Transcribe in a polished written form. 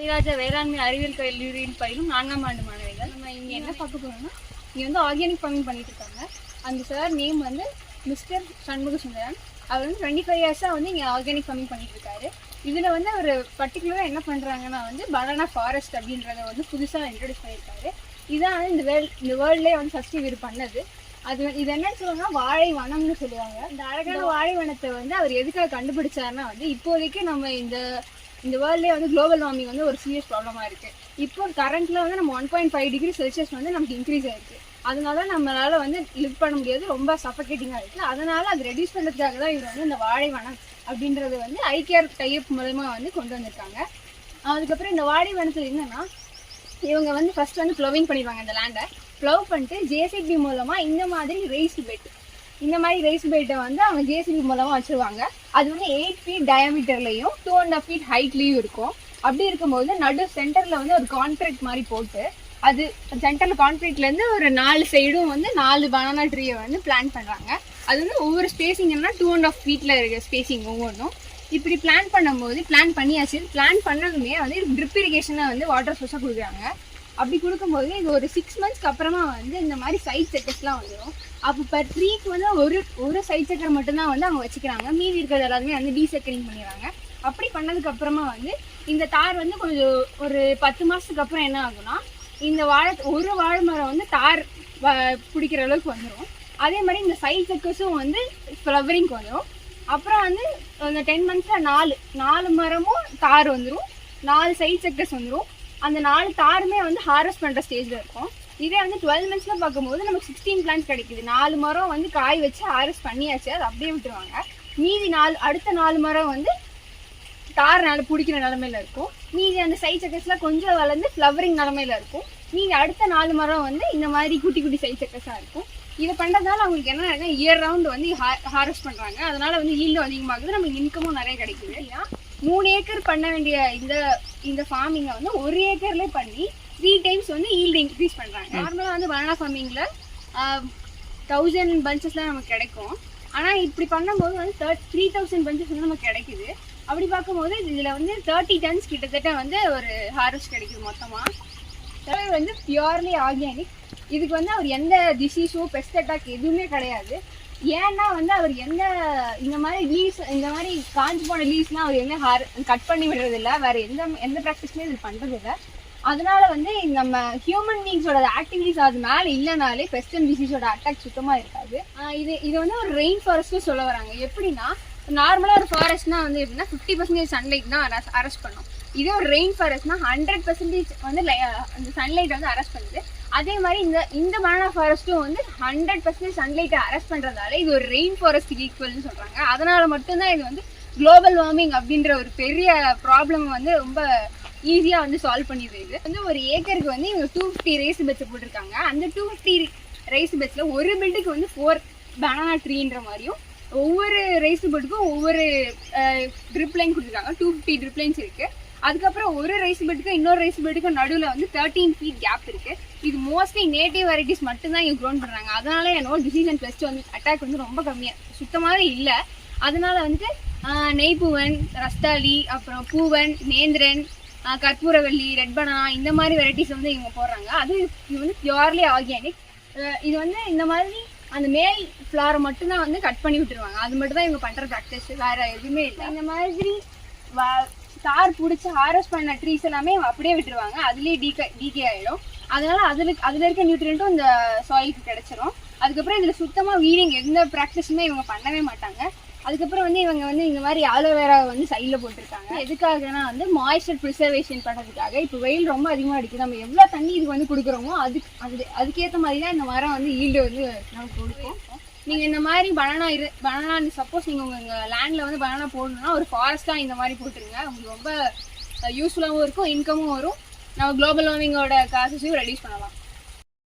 கவிராஜா வேளாண்மை அறிவியல் கல்லூரியில் பயிலும் 4ஆம் ஆண்டு மாணவிகள். நம்ம இங்கே என்ன பார்க்க போகிறோம்னா, இங்கே வந்து ஆர்கானிக் ஃபார்மிங் பண்ணிட்டு இருக்காங்க. அந்த சார் நேம் வந்து மிஸ்டர் சண்முக சுந்தரன். அவர் வந்து 25 இயர்ஸாக வந்து இங்கே ஆர்கானிக் ஃபார்மிங் பண்ணிட்டு இருக்காரு. இதில் வந்து அவர் பர்டிகுலராக என்ன பண்ணுறாங்கன்னா வந்து பனானா ஃபாரஸ்ட் அப்படின்றத வந்து புதுசாக இன்ட்ரடியூஸ் பண்ணியிருக்காரு. இதான் வந்து இந்த வேர்ல்ட்லேயே வந்து ஃபஸ்ட்டு இவர் பண்ணது. இது என்னன்னு சொல்லுவாங்கன்னா வாழை வனம்னு சொல்லுவாங்க. இந்த அழகான வாழை வனத்தை வந்து அவர் எதுக்காக கண்டுபிடிச்சாருன்னா வந்து இப்போதைக்கு நம்ம இந்த வேர்ல்ட்லேயே வந்து குளோபல் வார்மிங் வந்து ஒரு சீரியஸ் ப்ராப்ளமாக இருக்குது. இப்போ கரண்ட்டில் வந்து நம்ம 1.5 டிகிரி செல்சியஸ் வந்து நமக்கு இன்க்ரீஸ் ஆகிருக்கு. அதனால நம்மளால் வந்து லிவ் பண்ண முடியாது, ரொம்ப சஃபகேட்டிங்காக இருக்குது. அதனால் அது ரெடியூஸ் பண்ணுறதுக்காக தான் இவர் வந்து இந்த வாழை வனம் அப்படின்றது வந்து ஐகேர் டைப் மூலமாக வந்து கொண்டு வந்திருக்காங்க. அதுக்கப்புறம் இந்த வாழை வனத்தில் என்னென்னா, இவங்க வந்து ஃபஸ்ட் வந்து ப்ளவிங் பண்ணிடுவாங்க. இந்த லேண்டை ப்ளவ் பண்ணிட்டு ஜேசிபி மூலமாக இந்த மாதிரி ரைஸ்டு பெட்டை வந்து அவங்க ஜேசிபி மூலமாக வச்சுருவாங்க. அது வந்து 8 ஃபீட் டயாமீட்டர்லையும் 2.5 ஃபீட் ஹைட்லேயும் இருக்கும். அப்படி இருக்கும்போது நடு சென்டரில் வந்து ஒரு கான்க்ரீட் மாதிரி போட்டு, அது சென்டரில் கான்க்ரீட்லேருந்து ஒரு 4 சைடும் வந்து 4 பனானா ட்ரீயை வந்து பிளான் பண்ணுறாங்க. அது வந்து ஒவ்வொரு ஸ்பேசிங்கன்னா 2.5 ஃபீட்டில் இருக்கிற ஸ்பேசிங் ஒவ்வொன்றும். இப்படி பிளான் பண்ணியாச்சு. பிளான் பண்ணதுமே வந்து ட்ரிப் இரிகேஷனை வந்து வாட்டர் சோர்ஸாக கொடுக்குறாங்க. அப்படி கொடுக்கும்போது இது ஒரு 6 மந்த்ஸ்க்கு அப்புறமா வந்து இந்த மாதிரி சைட் செக்கர்ஸ்லாம் வந்துடும். அப்போ பர் ட்ரீக்கு வந்து ஒரு சைட் செக்கர் மட்டும்தான் வந்து அவங்க வச்சுக்கிறாங்க. மீதி இருக்கிறது எல்லாருமே வந்து டீசெக்கரிங் பண்ணிடுறாங்க. அப்படி பண்ணதுக்கு அப்புறமா வந்து இந்த தார் வந்து கொஞ்சம் ஒரு 10 மாதத்துக்கு அப்புறம் என்ன ஆகும்னா, இந்த ஒரு வாழை மரம் வந்து தார் பிடிக்கிற அளவுக்கு வந்துடும். அதே மாதிரி இந்த சைட் செக்கர்ஸும் வந்து ஃப்ளவரிங்க்கு வந்துடும். அப்புறம் வந்து அந்த 10 மந்த்ஸில் 4 மரமும் தார் வந்துடும், 4 சைட் செக்கர்ஸ் வந்துடும். அந்த 4 தாருமே வந்து ஹார்வெஸ்ட் பண்ணுற ஸ்டேஜில் இருக்கும். இதே வந்து 12 மந்த்ஸில் பார்க்கும்போது நமக்கு 16 பிளான்ஸ் கிடைக்குது. 4 மரம் வந்து காய் வச்சு ஹார்வெஸ்ட் பண்ணியாச்சு, அது அப்படியே விட்டுருவாங்க. மீதி அடுத்த 4 மரம் வந்து தார் பிடிக்கிற நிலமையில இருக்கும். மீதி அந்த சைட் செக்கர்ஸ்லாம் கொஞ்சம் வளர்ந்து ஃப்ளவரிங் நிலமையில இருக்கும். மீதி அடுத்த 4 மரம் வந்து இந்த மாதிரி குட்டி குட்டி சைட் செக்கர்ஸாக இருக்கும். இதை பண்ணுறதுனால அவங்களுக்கு என்ன நடக்குது, இயர் ரவுண்ட் வந்து ஹார்வெஸ்ட் பண்ணுறாங்க. அதனால வந்து ஈல்டும் அதிகமாகுது, நமக்கு இன்கமும் நிறைய கிடைக்குது. இல்லையா 3 ஏக்கர் பண்ண வேண்டிய இந்த ஃபார்மிங்கை வந்து 1 ஏக்கர்லேயே பண்ணி 3 டைம்ஸ் வந்து ஈல்டு இன்க்ரீஸ் பண்ணுறாங்க. நார்மலாக வந்து பனானா ஃபார்மிங்கில் 1000 பஞ்சஸ்லாம் நமக்கு கிடைக்கும். ஆனால் இப்படி பண்ணும்போது வந்து 3000 பஞ்சஸ் வந்து நமக்கு கிடைக்குது. அப்படி பார்க்கும்போது இதில் வந்து 30 டன்ஸ் கிட்டத்தட்ட வந்து ஒரு ஹார்வெஸ்ட் கிடைக்குது மொத்தமாக. வந்து பியூர்லி ஆர்கானிக். இதுக்கு வந்து அவர் எந்த டிசீஸோ பெஸ்ட் அட்டாக் எதுவுமே கிடையாது. ஏன்னா வந்து அவர் இந்த மாதிரி காஞ்சி போன லீவ்ஸ்லாம் அவர் கட் பண்ணி விடுறதில்ல, வேற எந்த ப்ராக்டிஸுமே இது பண்ணுறதில்ல. அதனால வந்து நம்ம ஹியூமன் பீங்ஸோட ஆக்டிவிட்டிஸ் அது மேலே இல்லைனாலே பெஸ்ட் அண்ட் டிசீஸோட அட்டாக் சுத்தமாக இருக்காது. இது வந்து ஒரு ரெயின் ஃபாரஸ்ட்டும் சொல்ல வராங்க. எப்படின்னா, நார்மலாக ஒரு ஃபாரஸ்ட்னா வந்து எப்படின்னா 50% சன்லைட் தான் அரெஸ்ட் பண்ணும். இதே ஒரு ரெயின் ஃபாரஸ்ட்னா 100% வந்து அந்த சன்லைட் வந்து அரெஸ்ட் பண்ணுது. அதே மாதிரி இந்த பனானா ஃபாரஸ்ட்டும் வந்து 100% சன்லைட்டை அரெஸ்ட் பண்ணுறதால இது ஒரு ரெயின் ஃபாரஸ்ட்டுக்கு ஈக்குவல்னு சொல்கிறாங்க. அதனால மட்டும்தான் இது வந்து குளோபல் வார்மிங் அப்படின்ற ஒரு பெரிய ப்ராப்ளம் வந்து ரொம்ப ஈஸியாக வந்து சால்வ் பண்ணிடுது. இது வந்து ஒரு ஏக்கருக்கு வந்து இவங்க 250 ரைஸ் பெட்ஸை போட்டிருக்காங்க. அந்த 250 ரைஸ் பெட்ஸில் ஒரு பெட்டுக்கு வந்து 4 பனானா ட்ரீன்ற மாதிரியும் ஒவ்வொரு ரைஸ் பெட்டுக்கும் ஒவ்வொரு ட்ரிப் லைன் கொடுத்துருக்காங்க. 250 ட்ரிப் லைன்ஸ் இருக்குது. அதுக்கப்புறம் ஒரு ரைஸ் பெட்டுக்கும் இன்னொரு ரைஸ் பெட்டுக்கும் நடுவில் வந்து 13 ஃபீட் கேப் இருக்குது. இது மோஸ்ட்லி நேட்டிவ் வெரைட்டிஸ் மட்டும்தான் இங்கே க்ரோன் பண்ணுறாங்க. அதனால என்னோட டிசீஸ் அண்ட் பெஸ்ட் வந்து அட்டாக் வந்து ரொம்ப கம்மியாக சுத்தமாகவே இல்லை. அதனால வந்து நெய்பூவன், ரஸ்தாலி, அப்புறம் பூவன், நேந்திரன், கற்பூரவல்லி, ரெட் பனானா இந்த மாதிரி வெரைட்டிஸ் வந்து இவங்க போடுறாங்க. இது வந்து பியூர்லி ஆர்கானிக். இது வந்து இந்த மாதிரி அந்த மேல் ஃப்ளாரை மட்டும்தான் வந்து கட் பண்ணி விட்டுருவாங்க. அது மட்டும் தான் இவங்க பண்ணுற ப்ராக்டிஸ், வேறு எதுவுமே இல்லை. இந்த மாதிரி தார் பிடிச்சி ஹார்வெஸ்ட் பண்ண ட்ரீஸ் எல்லாமே அப்படியே விட்டுருவாங்க. அதுலேயே டீகே ஆகிடும். அதனால அதில் இருக்க நியூட்ரியன்ட்டும் இந்த சாயிலுக்கு கிடைச்சிரும். அதுக்கப்புறம் இதில் சுத்தமாக வீடிங் எந்த ப்ராக்டிஸுமே இவங்க பண்ணவே மாட்டாங்க. அதுக்கப்புறம் வந்து இவங்க வந்து இந்த மாதிரி ஆலோவேரா வந்து சைடில் போட்டிருக்காங்க. எதுக்காகனா வந்து மாய்ஸ்சர் ப்ரிசர்வேஷன் பண்ணுறதுக்காக. இப்போ வெயில் ரொம்ப அதிகமாக அடிக்குது, நம்ம எவ்வளோ தண்ணி இதுக்கு வந்து கொடுக்குறோமோ அதுக்கேற்ற மாதிரி தான் இந்த மரம் வந்து ஈல்டு வந்து நமக்கு கொடுக்கும். நீங்கள் இந்த மாதிரி பனானா சப்போஸ் நீங்கள் உங்கள் லேண்டில் வந்து பனானா போடணுன்னா ஒரு ஃபாரஸ்ட்டாக இந்த மாதிரி போட்டுருங்க. உங்களுக்கு ரொம்ப யூஸ்ஃபுல்லாகவும் இருக்கும், இன்கமும் வரும். நம்ம குளோபல் வார்மிங்கோட காசஸையும் ரெடியூஸ் பண்ணலாம்.